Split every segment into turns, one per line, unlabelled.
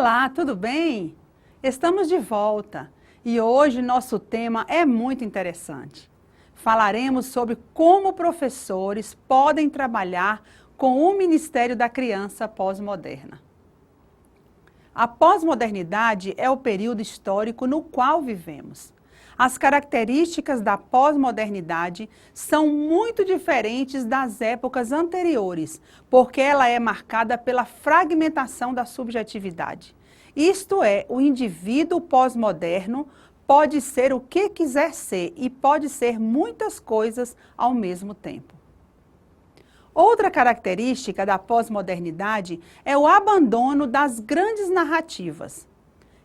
Olá, tudo bem? Estamos de volta e hoje nosso tema é muito interessante. Falaremos sobre como professores podem trabalhar com o Ministério da Criança pós-moderna. A pós-modernidade é o período histórico no qual vivemos. As características da pós-modernidade são muito diferentes das épocas anteriores, porque ela é marcada pela fragmentação da subjetividade. Isto é, o indivíduo pós-moderno pode ser o que quiser ser e pode ser muitas coisas ao mesmo tempo. Outra característica da pós-modernidade é o abandono das grandes narrativas,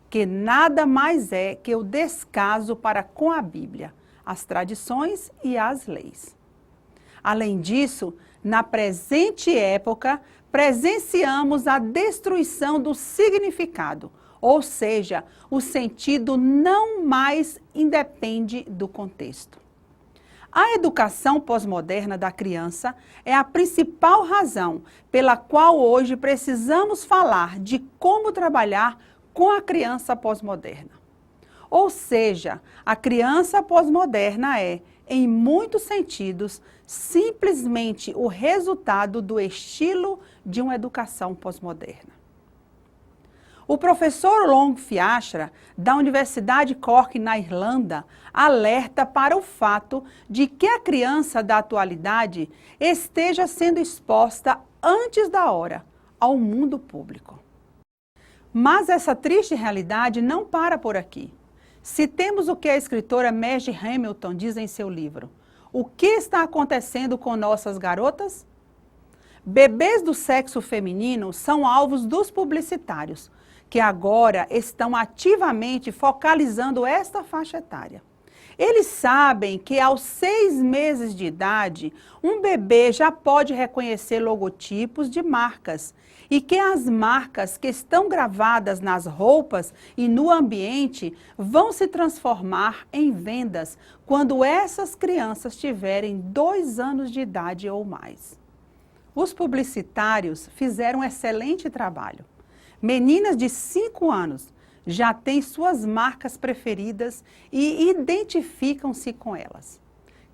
que nada mais é que o descaso para com a Bíblia, as tradições e as leis. Além disso, na presente época, presenciamos a destruição do significado, ou seja, o sentido não mais independe do contexto. A educação pós-moderna da criança é a principal razão pela qual hoje precisamos falar de como trabalhar com a criança pós-moderna. Ou seja, a criança pós-moderna é, em muitos sentidos, simplesmente o resultado do estilo de uma educação pós-moderna. O professor Long Fiachra, da Universidade Cork, na Irlanda, alerta para o fato de que a criança da atualidade esteja sendo exposta antes da hora ao mundo público. Mas essa triste realidade não para por aqui. Citemos o que a escritora Maggie Hamilton diz em seu livro. O que está acontecendo com nossas garotas? Bebês do sexo feminino são alvos dos publicitários, que agora estão ativamente focalizando esta faixa etária. Eles sabem que aos 6 meses de idade, um bebê já pode reconhecer logotipos de marcas e que as marcas que estão gravadas nas roupas e no ambiente vão se transformar em vendas quando essas crianças tiverem 2 anos de idade ou mais. Os publicitários fizeram um excelente trabalho. Meninas de 5 anos já têm suas marcas preferidas e identificam-se com elas.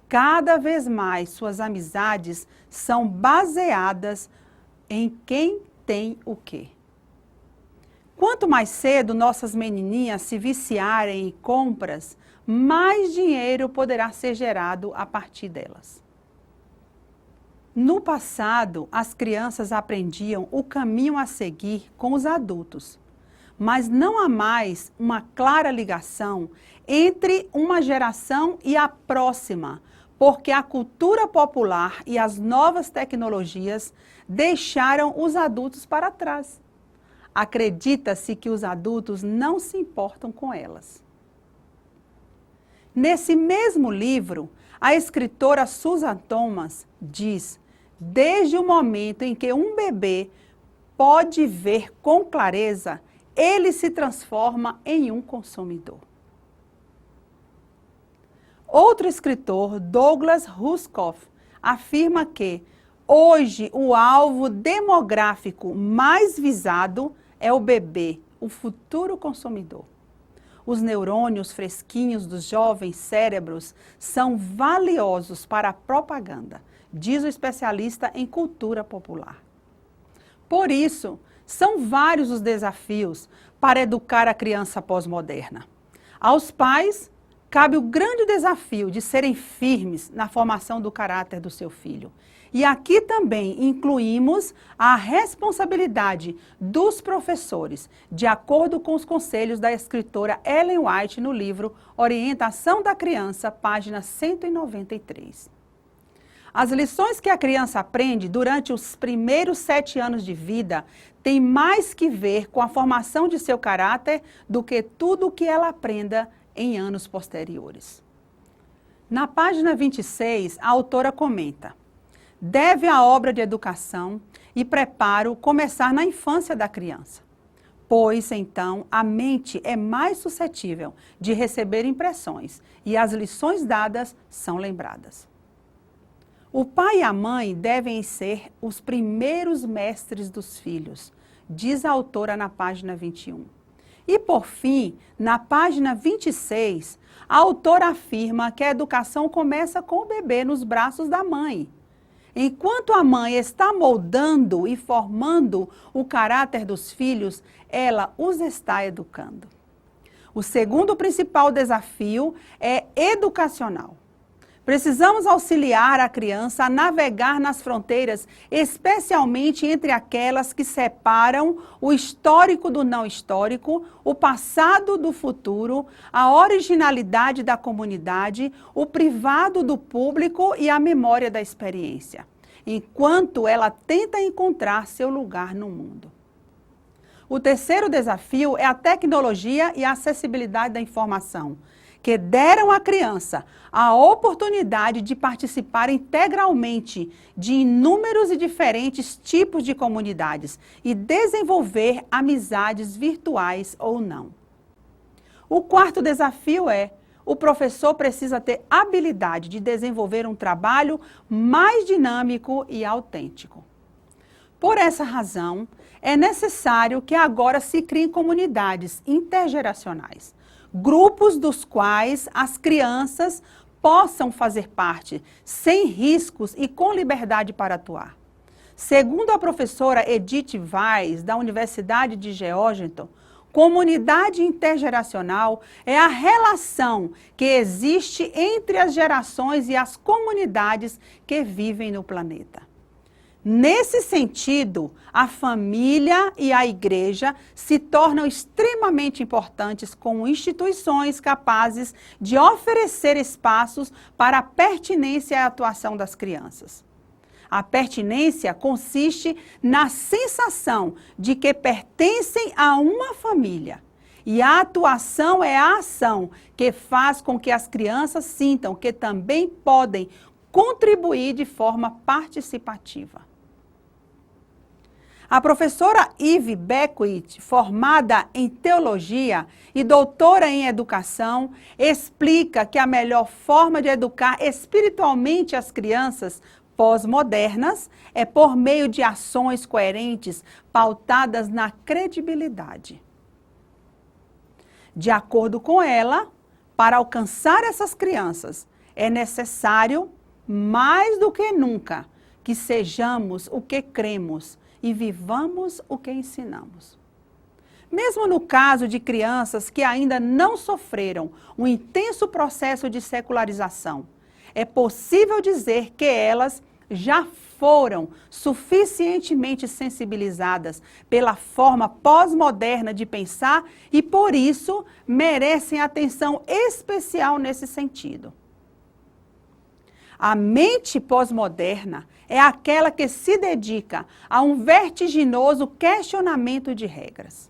Cada vez mais suas amizades são baseadas em quem tem o quê. Quanto mais cedo nossas menininhas se viciarem em compras, mais dinheiro poderá ser gerado a partir delas. No passado, as crianças aprendiam o caminho a seguir com os adultos, mas não há mais uma clara ligação entre uma geração e a próxima, porque a cultura popular e as novas tecnologias deixaram os adultos para trás. Acredita-se que os adultos não se importam com elas. Nesse mesmo livro, a escritora Susan Thomas diz: desde o momento em que um bebê pode ver com clareza, ele se transforma em um consumidor. Outro escritor, Douglas Rushkoff, afirma que hoje o alvo demográfico mais visado é o bebê, o futuro consumidor. Os neurônios fresquinhos dos jovens cérebros são valiosos para a propaganda, diz o especialista em cultura popular. Por isso, são vários os desafios para educar a criança pós-moderna. Aos pais, cabe o grande desafio de serem firmes na formação do caráter do seu filho. E aqui também incluímos a responsabilidade dos professores, de acordo com os conselhos da escritora Ellen White no livro Orientação da Criança, página 193. As lições que a criança aprende durante os primeiros 7 anos de vida têm mais que ver com a formação de seu caráter do que tudo o que ela aprenda em anos posteriores. Na página 26, a autora comenta: deve a obra de educação e preparo começar na infância da criança, pois então a mente é mais suscetível de receber impressões e as lições dadas são lembradas. O pai e a mãe devem ser os primeiros mestres dos filhos, diz a autora na página 21. E, por fim, na página 26, a autora afirma que a educação começa com o bebê nos braços da mãe. Enquanto a mãe está moldando e formando o caráter dos filhos, ela os está educando. O segundo principal desafio é educacional. Precisamos auxiliar a criança a navegar nas fronteiras, especialmente entre aquelas que separam o histórico do não histórico, o passado do futuro, a originalidade da comunidade, o privado do público e a memória da experiência, enquanto ela tenta encontrar seu lugar no mundo. O terceiro desafio é a tecnologia e a acessibilidade da informação, que deram à criança a oportunidade de participar integralmente de inúmeros e diferentes tipos de comunidades e desenvolver amizades virtuais ou não. O quarto desafio é: o professor precisa ter habilidade de desenvolver um trabalho mais dinâmico e autêntico. Por essa razão, é necessário que agora se criem comunidades intergeracionais, grupos dos quais as crianças possam fazer parte, sem riscos e com liberdade para atuar. Segundo a professora Edith Weiss, da Universidade de Geórgetown, comunidade intergeracional é a relação que existe entre as gerações e as comunidades que vivem no planeta. Nesse sentido, a família e a igreja se tornam extremamente importantes como instituições capazes de oferecer espaços para a pertinência e a atuação das crianças. A pertinência consiste na sensação de que pertencem a uma família. E a atuação é a ação que faz com que as crianças sintam que também podem contribuir de forma participativa. A professora Eve Beckwith, formada em teologia e doutora em educação, explica que a melhor forma de educar espiritualmente as crianças pós-modernas é por meio de ações coerentes pautadas na credibilidade. De acordo com ela, para alcançar essas crianças, é necessário, mais do que nunca, que sejamos o que cremos e vivamos o que ensinamos. Mesmo no caso de crianças que ainda não sofreram um intenso processo de secularização, é possível dizer que elas já foram suficientemente sensibilizadas pela forma pós-moderna de pensar e, por isso, merecem atenção especial nesse sentido. A mente pós-moderna é aquela que se dedica a um vertiginoso questionamento de regras.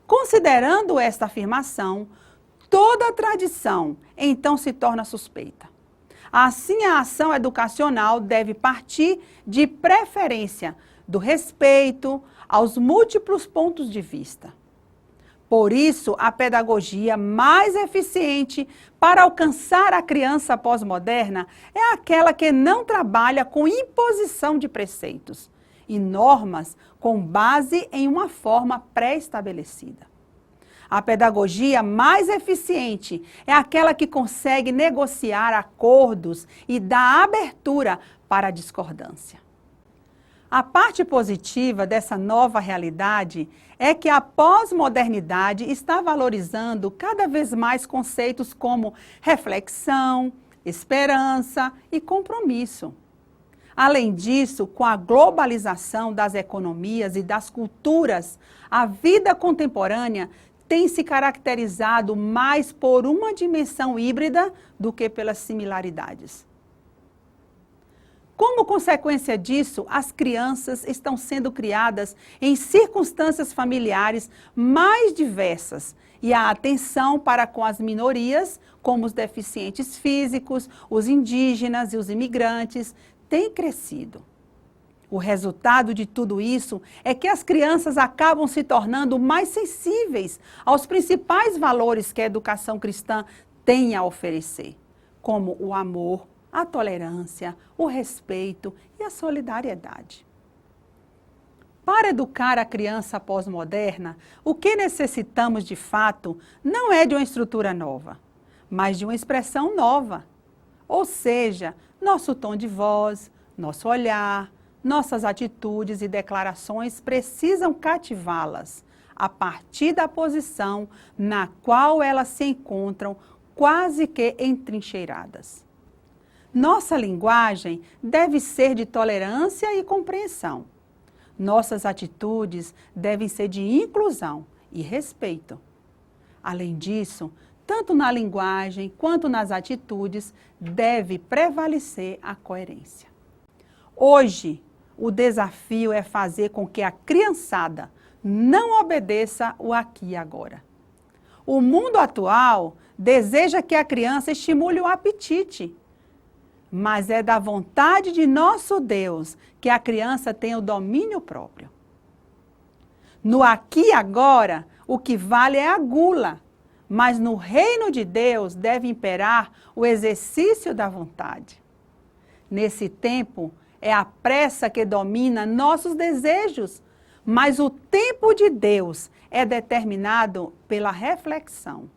Considerando esta afirmação, toda a tradição então se torna suspeita. Assim, a ação educacional deve partir de preferência do respeito aos múltiplos pontos de vista. Por isso, a pedagogia mais eficiente para alcançar a criança pós-moderna é aquela que não trabalha com imposição de preceitos e normas com base em uma forma pré-estabelecida. A pedagogia mais eficiente é aquela que consegue negociar acordos e dá abertura para a discordância. A parte positiva dessa nova realidade é que a pós-modernidade está valorizando cada vez mais conceitos como reflexão, esperança e compromisso. Além disso, com a globalização das economias e das culturas, a vida contemporânea tem se caracterizado mais por uma dimensão híbrida do que pelas similaridades. Como consequência disso, as crianças estão sendo criadas em circunstâncias familiares mais diversas e a atenção para com as minorias, como os deficientes físicos, os indígenas e os imigrantes, tem crescido. O resultado de tudo isso é que as crianças acabam se tornando mais sensíveis aos principais valores que a educação cristã tem a oferecer, como o amor, a tolerância, o respeito e a solidariedade. Para educar a criança pós-moderna, o que necessitamos de fato não é de uma estrutura nova, mas de uma expressão nova. Ou seja, nosso tom de voz, nosso olhar, nossas atitudes e declarações precisam cativá-las a partir da posição na qual elas se encontram quase que entrincheiradas. Nossa linguagem deve ser de tolerância e compreensão. Nossas atitudes devem ser de inclusão e respeito. Além disso, tanto na linguagem quanto nas atitudes, deve prevalecer a coerência. Hoje, o desafio é fazer com que a criançada não obedeça o aqui e agora. O mundo atual deseja que a criança estimule o apetite, mas é da vontade de nosso Deus que a criança tenha o domínio próprio. No aqui e agora, o que vale é a gula, mas no reino de Deus deve imperar o exercício da vontade. Nesse tempo, é a pressa que domina nossos desejos, mas o tempo de Deus é determinado pela reflexão.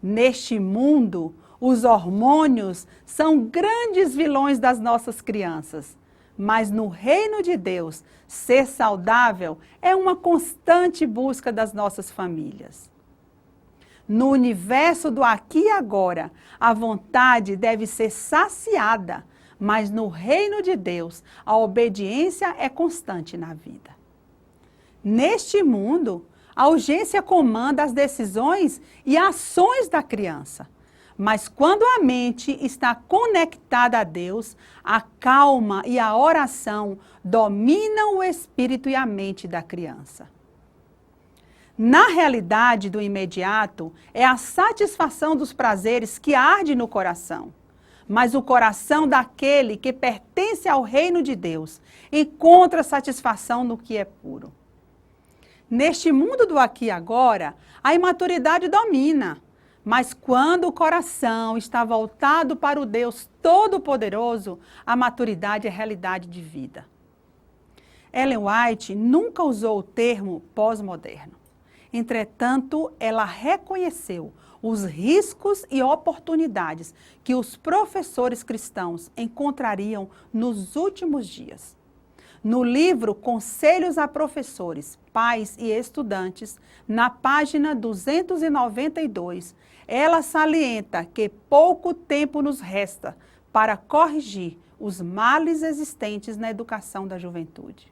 Neste mundo, os hormônios são grandes vilões das nossas crianças, mas no reino de Deus, ser saudável é uma constante busca das nossas famílias. No universo do aqui e agora, a vontade deve ser saciada, mas no reino de Deus, a obediência é constante na vida. Neste mundo, a urgência comanda as decisões e ações da criança. Mas quando a mente está conectada a Deus, a calma e a oração dominam o espírito e a mente da criança. Na realidade do imediato, é a satisfação dos prazeres que arde no coração. Mas o coração daquele que pertence ao reino de Deus encontra satisfação no que é puro. Neste mundo do aqui e agora, a imaturidade domina. Mas quando o coração está voltado para o Deus Todo-Poderoso, a maturidade é realidade de vida. Ellen White nunca usou o termo pós-moderno. Entretanto, ela reconheceu os riscos e oportunidades que os professores cristãos encontrariam nos últimos dias. No livro Conselhos a Professores, Pais e Estudantes, na página 292, ela salienta que pouco tempo nos resta para corrigir os males existentes na educação da juventude.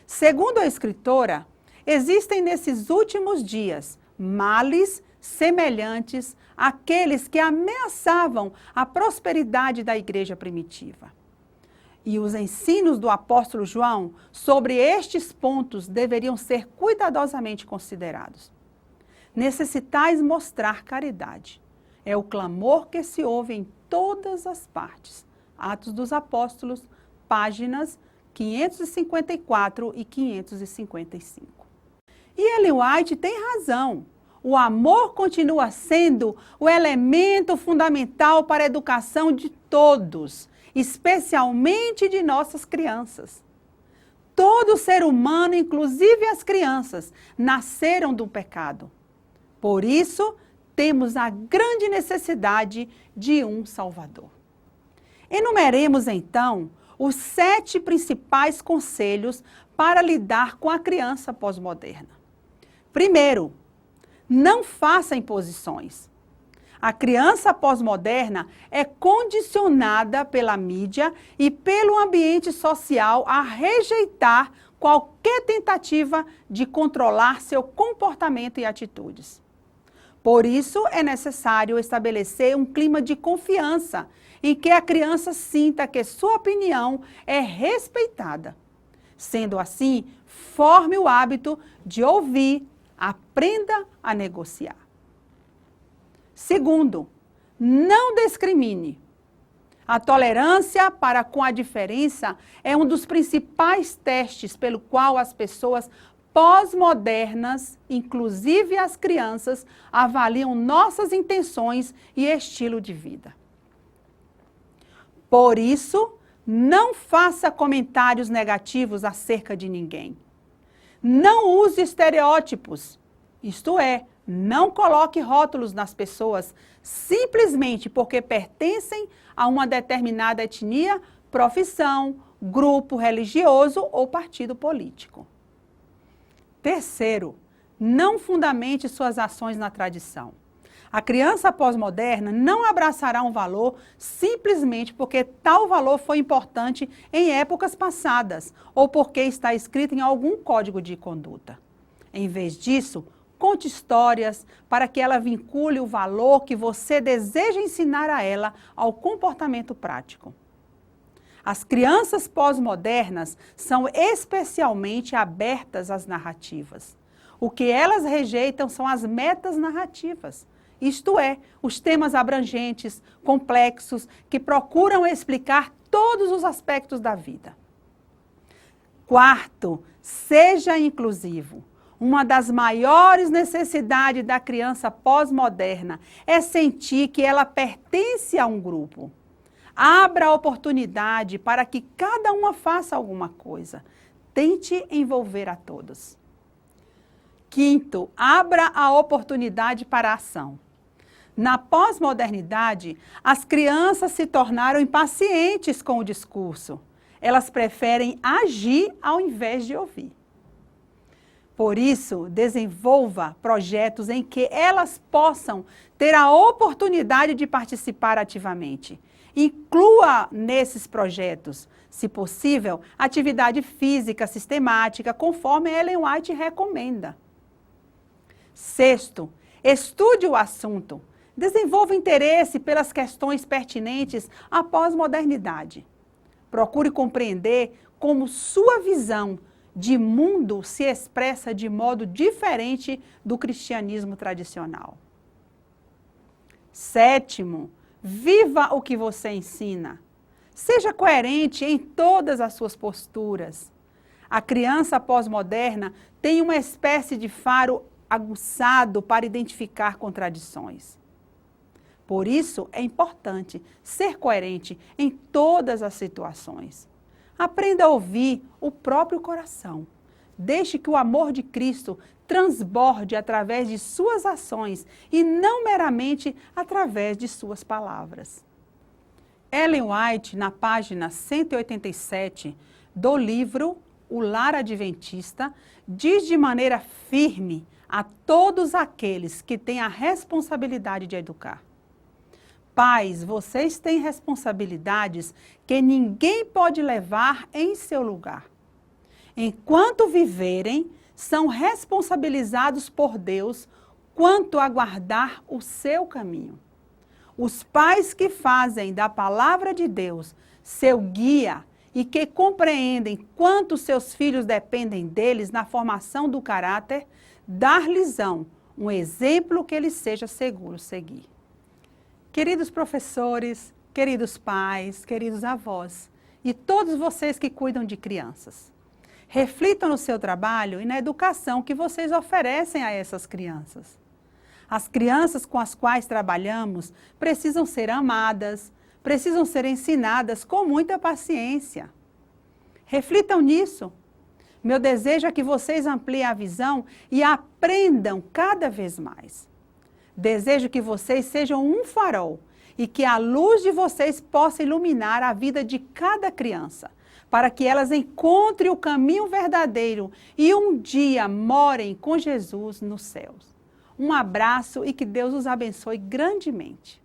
Segundo a escritora, existem nesses últimos dias males semelhantes àqueles que ameaçavam a prosperidade da igreja primitiva. E os ensinos do apóstolo João sobre estes pontos deveriam ser cuidadosamente considerados. Necessitais mostrar caridade. É o clamor que se ouve em todas as partes. Atos dos Apóstolos, páginas 554 e 555. E Ellen White tem razão. O amor continua sendo o elemento fundamental para a educação de todos, especialmente de nossas crianças. Todo ser humano, inclusive as crianças, nasceram do pecado. Por isso, temos a grande necessidade de um Salvador. Enumeremos, então, os 7 principais conselhos para lidar com a criança pós-moderna. Primeiro, não faça imposições. A criança pós-moderna é condicionada pela mídia e pelo ambiente social a rejeitar qualquer tentativa de controlar seu comportamento e atitudes. Por isso, é necessário estabelecer um clima de confiança em que a criança sinta que sua opinião é respeitada. Sendo assim, forme o hábito de ouvir, aprenda a negociar. Segundo, não discrimine. A tolerância para com a diferença é um dos principais testes pelo qual as pessoas pós-modernas, inclusive as crianças, avaliam nossas intenções e estilo de vida. Por isso, Não faça comentários negativos acerca de ninguém. Não use estereótipos, isto é, não coloque rótulos nas pessoas simplesmente porque pertencem a uma determinada etnia, profissão, grupo religioso ou partido político. Terceiro, não fundamente suas ações na tradição. A criança pós-moderna não abraçará um valor simplesmente porque tal valor foi importante em épocas passadas ou porque está escrito em algum código de conduta. Em vez disso, conte histórias para que ela vincule o valor que você deseja ensinar a ela ao comportamento prático. As crianças pós-modernas são especialmente abertas às narrativas. O que elas rejeitam são as metas narrativas. Isto é, os temas abrangentes, complexos, que procuram explicar todos os aspectos da vida. Quarto, seja inclusivo. Uma das maiores necessidades da criança pós-moderna é sentir que ela pertence a um grupo. Abra a oportunidade para que cada uma faça alguma coisa. Tente envolver a todos. Quinto, abra a oportunidade para a ação. Na pós-modernidade, as crianças se tornaram impacientes com o discurso. Elas preferem agir ao invés de ouvir. Por isso, desenvolva projetos em que elas possam ter a oportunidade de participar ativamente. Inclua nesses projetos, se possível, atividade física sistemática, conforme Ellen White recomenda. Sexto, estude o assunto. Desenvolva interesse pelas questões pertinentes à pós-modernidade. Procure compreender como sua visão de mundo se expressa de modo diferente do cristianismo tradicional. Sétimo, viva o que você ensina. Seja coerente em todas as suas posturas. A criança pós-moderna tem uma espécie de faro aguçado para identificar contradições. Por isso, é importante ser coerente em todas as situações. Aprenda a ouvir o próprio coração. Deixe que o amor de Cristo transborde através de suas ações e não meramente através de suas palavras. Ellen White, na página 187 do livro O Lar Adventista, diz de maneira firme a todos aqueles que têm a responsabilidade de educar: pais, vocês têm responsabilidades que ninguém pode levar em seu lugar. Enquanto viverem, são responsabilizados por Deus quanto a guardar o seu caminho. Os pais que fazem da palavra de Deus seu guia e que compreendem quanto seus filhos dependem deles na formação do caráter, dar-lhes-ão um exemplo que lhes seja seguro seguir. Queridos professores, queridos pais, queridos avós e todos vocês que cuidam de crianças, reflitam no seu trabalho e na educação que vocês oferecem a essas crianças. As crianças com as quais trabalhamos precisam ser amadas, precisam ser ensinadas com muita paciência. Reflitam nisso. Meu desejo é que vocês ampliem a visão e aprendam cada vez mais. Desejo que vocês sejam um farol e que a luz de vocês possa iluminar a vida de cada criança, para que elas encontrem o caminho verdadeiro e um dia morem com Jesus nos céus. Um abraço e que Deus os abençoe grandemente.